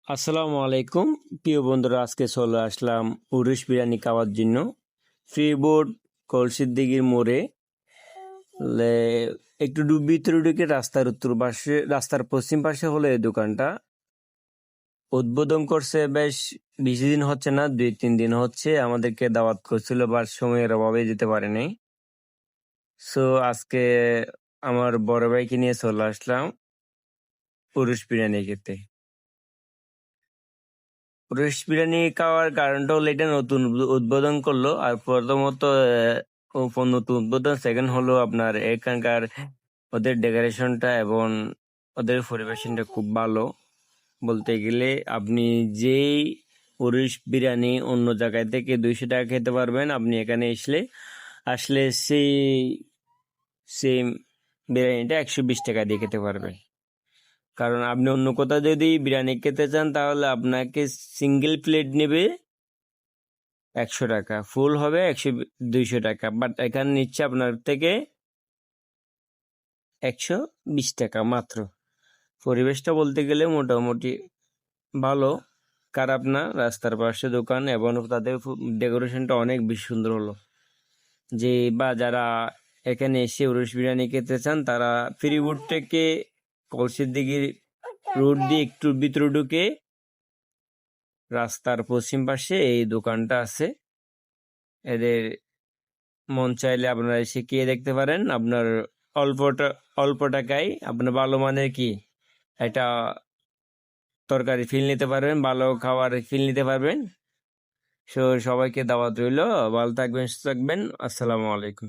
আসসালামু আলাইকুম প্রিয় বন্ধুরা, আজকে চলে আসলাম উরুশ বিরিয়ানি খাওয়ার জন্য। ফ্রিবোর্ড কলসিদ্দিগির মোড়ে একটু ভিতরে ঢুকে রাস্তার উত্তর পাশে, রাস্তার পশ্চিম পাশে হলো এই দোকানটা। উদ্বোধন করছে বেশ বেশি দিন হচ্ছে না, 2-3 দিন হচ্ছে। আমাদেরকে দাওয়াত করছিল, বাট সময়ের অভাবে যেতে পারেনি। সো আজকে আমার বড় ভাইকে নিয়ে চলে আসলাম উরুশ বিরিয়ানি খেতে। রুশ বিরিয়ানি খাওয়ার কারণটা হলো এটা নতুন উদ্বোধন করলো। আর প্রথমত নতুন উদ্বোধন, সেকেন্ড হলো আপনার এখানকার ওদের ডেকোরেশনটা এবং ওদের পরিবেশনটা খুব ভালো। বলতে গেলে আপনি যেই রুশ বিরিয়ানি অন্য জায়গায় থেকে 200 টাকা খেতে পারবেন, আপনি এখানে আসলে সেই সেম বিরিয়ানিটা 120 টাকা দিয়ে খেতে পারবেন। কারণ আপনি অন্য কোথাও যদি বিরিয়ানি খেতে চান তাহলে আপনাকে সিঙ্গেল প্লেট নেবে 100 টাকা, ফুল হবে 200 টাকা, বাট এখানে নিচ্ছে আপনার থেকে 120 টাকা মাত্র। পরিবেশটা বলতে গেলে মোটামুটি ভালো, খারাপ না। রাস্তার পাশে দোকান এবং তাদের ডেকোরেশনটা অনেক বেশি সুন্দর হলো। যারা এখানে এসে উরুশ বিরিয়ানি খেতে চান তারা ফ্রিবোর্ড থেকে কলসিদ্দিগির রোড দিয়ে একটু ভিতরে ঢুকে রাস্তার পশ্চিম পাশে এই দোকানটা আছে। এদের মন চাইলে আপনারা এসে খেয়ে দেখতে পারেন। আপনার অল্প টাকায় আপনার ভালো মানের একটা তরকারি ফিল নিতে পারবেন, ভালো খাবার ফিল নিতে পারবেন। সবাইকে দাওয়াত রইল। ভালো থাকবেন, সুস্থ থাকবেন। আসসালামু আলাইকুম।